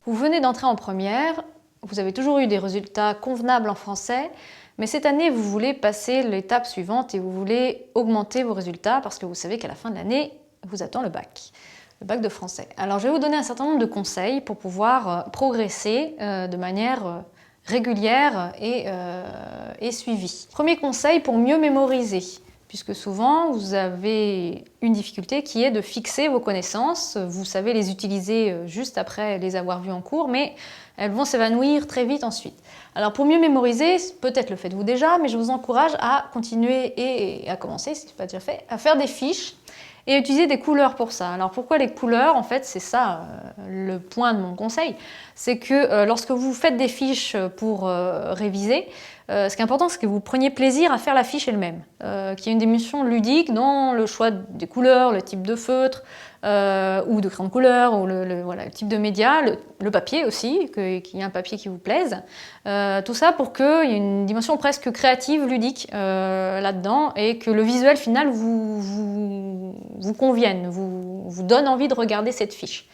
Vous venez d'entrer en première, vous avez toujours eu des résultats convenables en français, mais cette année, vous voulez passer l'étape suivante et vous voulez augmenter vos résultats parce que vous savez qu'à la fin de l'année, vous attend le bac de français. Alors, je vais vous donner un certain nombre de conseils pour pouvoir progresser de manière régulière et suivie. Premier conseil pour mieux mémoriser. Puisque souvent, vous avez une difficulté qui est de fixer vos connaissances. Vous savez les utiliser juste après les avoir vues en cours, mais elles vont s'évanouir très vite ensuite. Alors pour mieux mémoriser, peut-être le faites-vous déjà, mais je vous encourage à continuer et à commencer, si ce n'est pas déjà fait, à faire des fiches et à utiliser des couleurs pour ça. Alors pourquoi les couleurs? En fait, c'est ça le point de mon conseil. C'est que lorsque vous faites des fiches pour réviser, ce qui est important, c'est que vous preniez plaisir à faire la fiche elle-même, qu'il y ait une dimension ludique dans le choix des couleurs, le type de feutre ou de crayon de couleur, ou voilà, le type de média, le papier aussi, qu'il y ait un papier qui vous plaise. Tout ça pour qu'il y ait une dimension presque créative, ludique là-dedans, et que le visuel final vous convienne, vous donne envie de regarder cette fiche.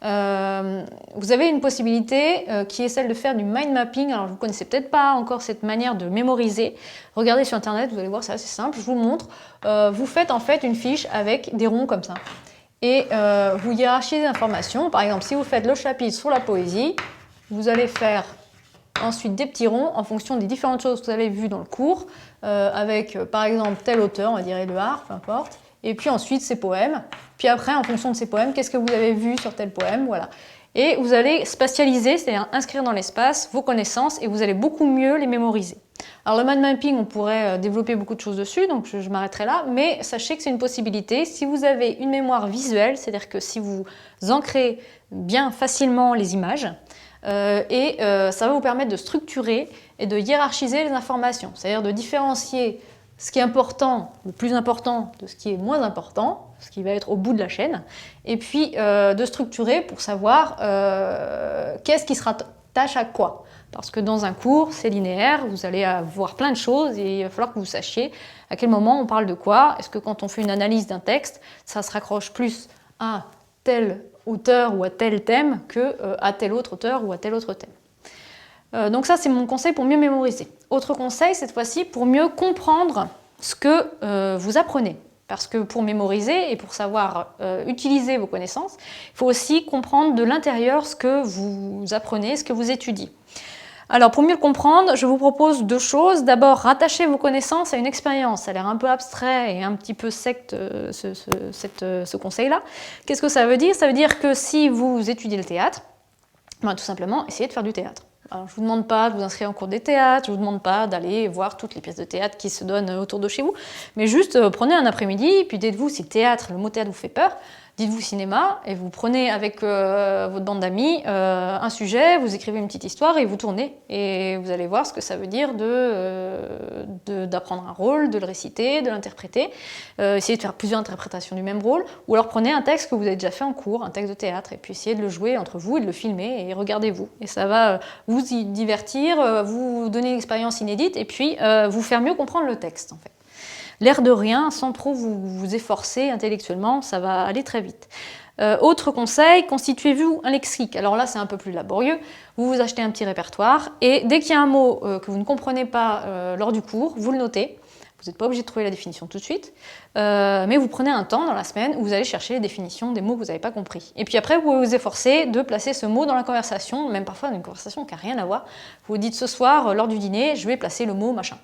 Vous avez une possibilité qui est celle de faire du mind mapping. Alors vous ne connaissez peut-être pas encore cette manière de mémoriser. Regardez sur internet, vous allez voir, c'est assez simple, je vous montre. Vous faites en fait une fiche avec des ronds comme ça. Et vous hiérarchisez les informations. Par exemple, si vous faites le chapitre sur la poésie, vous allez faire ensuite des petits ronds en fonction des différentes choses que vous avez vues dans le cours, avec par exemple tel auteur, on va dire Éluard, peu importe. Et puis ensuite ses poèmes, puis après en fonction de ces poèmes, qu'est-ce que vous avez vu sur tel poème, voilà. Et vous allez spatialiser, c'est-à-dire inscrire dans l'espace vos connaissances et vous allez beaucoup mieux les mémoriser. Alors le mind mapping, on pourrait développer beaucoup de choses dessus, donc je m'arrêterai là, mais sachez que c'est une possibilité. Si vous avez une mémoire visuelle, c'est-à-dire que si vous ancrez bien facilement les images, ça va vous permettre de structurer et de hiérarchiser les informations, c'est-à-dire de différencier ce qui est important, le plus important, de ce qui est moins important, ce qui va être au bout de la chaîne, et puis de structurer pour savoir qu'est-ce qui se rattache à quoi. Parce que dans un cours, c'est linéaire, vous allez avoir plein de choses et il va falloir que vous sachiez à quel moment on parle de quoi. Est-ce que quand on fait une analyse d'un texte, ça se raccroche plus à tel auteur ou à tel thème qu'à tel autre auteur ou à tel autre thème. Donc ça, c'est mon conseil pour mieux mémoriser. Autre conseil, cette fois-ci, pour mieux comprendre ce que vous apprenez. Parce que pour mémoriser et pour savoir utiliser vos connaissances, il faut aussi comprendre de l'intérieur ce que vous apprenez, ce que vous étudiez. Alors pour mieux le comprendre, je vous propose deux choses. D'abord, rattachez vos connaissances à une expérience. Ça a l'air un peu abstrait et un petit peu secte ce conseil-là. Qu'est-ce que ça veut dire? Ça veut dire que si vous étudiez le théâtre, tout simplement, essayez de faire du théâtre. Alors, je ne vous demande pas de vous inscrire en cours des théâtres, je ne vous demande pas d'aller voir toutes les pièces de théâtre qui se donnent autour de chez vous, mais juste prenez un après-midi, puis dites-vous si le mot théâtre vous fait peur, dites-vous cinéma, et vous prenez avec votre bande d'amis un sujet, vous écrivez une petite histoire et vous tournez, et vous allez voir ce que ça veut dire d'apprendre un rôle, de le réciter, de l'interpréter, essayez de faire plusieurs interprétations du même rôle, ou alors prenez un texte que vous avez déjà fait en cours, un texte de théâtre, et puis essayez de le jouer entre vous et de le filmer, et regardez-vous, et ça va vous y divertir, vous donner une expérience inédite, et puis vous faire mieux comprendre le texte, en fait. L'air de rien, sans trop vous efforcer intellectuellement, ça va aller très vite. Autre conseil, constituez-vous un lexique. Alors là, c'est un peu plus laborieux. Vous vous achetez un petit répertoire et dès qu'il y a un mot que vous ne comprenez pas lors du cours, vous le notez. Vous n'êtes pas obligé de trouver la définition tout de suite, mais vous prenez un temps dans la semaine où vous allez chercher les définitions des mots que vous n'avez pas compris. Et puis après, vous pouvez vous efforcer de placer ce mot dans la conversation, même parfois dans une conversation qui n'a rien à voir. Vous vous dites ce soir, lors du dîner, je vais placer le mot machin.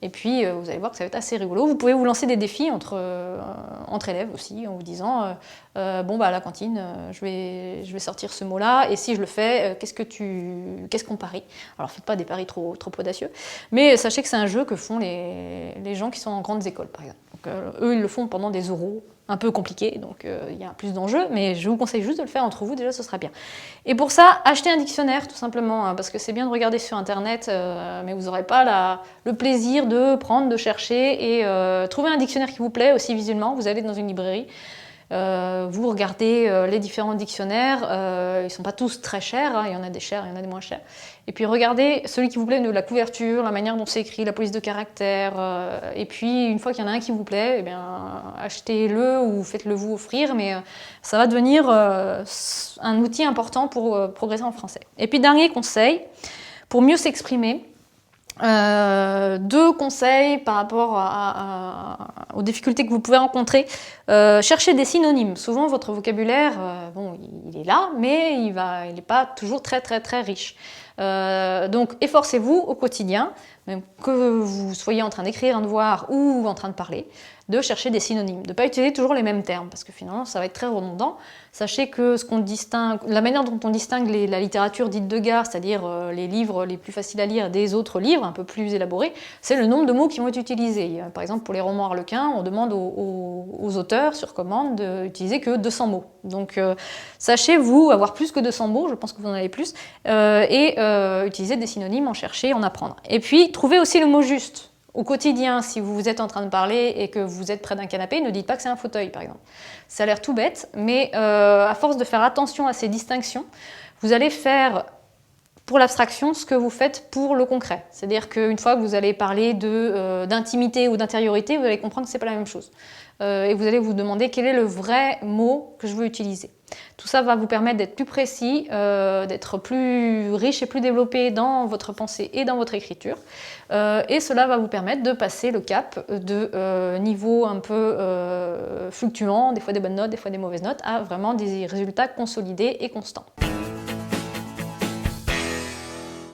Et puis, vous allez voir que ça va être assez rigolo. Vous pouvez vous lancer des défis entre élèves aussi, en vous disant bon, bah, à la cantine, je vais sortir ce mot-là, et si je le fais, qu'est-ce qu'on parie? Alors, faites pas des paris trop audacieux, mais sachez que c'est un jeu que font les gens qui sont en grandes écoles, par exemple. Donc, eux, ils le font pendant des oraux, un peu compliqué, donc il y a plus d'enjeux, mais je vous conseille juste de le faire entre vous, déjà ce sera bien. Et pour ça, achetez un dictionnaire tout simplement, hein, parce que c'est bien de regarder sur internet, mais vous n'aurez pas le plaisir de prendre, de chercher, et trouver un dictionnaire qui vous plaît aussi visuellement. Vous allez dans une librairie, Vous regardez les différents dictionnaires, ils ne sont pas tous très chers, hein, il y en a des chers, il y en a des moins chers. Et puis regardez celui qui vous plaît, de la couverture, la manière dont c'est écrit, la police de caractère. Et puis une fois qu'il y en a un qui vous plaît, eh bien, achetez-le ou faites-le vous offrir, mais ça va devenir un outil important pour progresser en français. Et puis dernier conseil, pour mieux s'exprimer, 2 conseils par rapport aux difficultés que vous pouvez rencontrer. Cherchez des synonymes. Souvent, votre vocabulaire, bon, il est là, mais il n'est pas toujours très riche. Donc, efforcez-vous au quotidien, même que vous soyez en train d'écrire un devoir ou en train de parler, de chercher des synonymes, de ne pas utiliser toujours les mêmes termes, parce que finalement, ça va être très redondant. Sachez que la manière dont on distingue la littérature dite de gare, c'est-à-dire les livres les plus faciles à lire des autres livres, un peu plus élaborés, c'est le nombre de mots qui vont être utilisés. Par exemple, pour les romans harlequins, on demande aux auteurs, sur commande, d'utiliser que 200 mots. Donc, sachez, vous, avoir plus que 200 mots, je pense que vous en avez plus, et utiliser des synonymes, en chercher, en apprendre. Et puis, trouvez aussi le mot juste. Au quotidien, si vous êtes en train de parler et que vous êtes près d'un canapé, ne dites pas que c'est un fauteuil, par exemple. Ça a l'air tout bête, mais à force de faire attention à ces distinctions, vous allez faire pour l'abstraction ce que vous faites pour le concret. C'est-à-dire qu'une fois que vous allez parler d'intimité ou d'intériorité, vous allez comprendre que ce n'est pas la même chose. Et vous allez vous demander quel est le vrai mot que je veux utiliser. Tout ça va vous permettre d'être plus précis, d'être plus riche et plus développé dans votre pensée et dans votre écriture. Et cela va vous permettre de passer le cap de niveaux un peu fluctuants, des fois des bonnes notes, des fois des mauvaises notes, à vraiment des résultats consolidés et constants.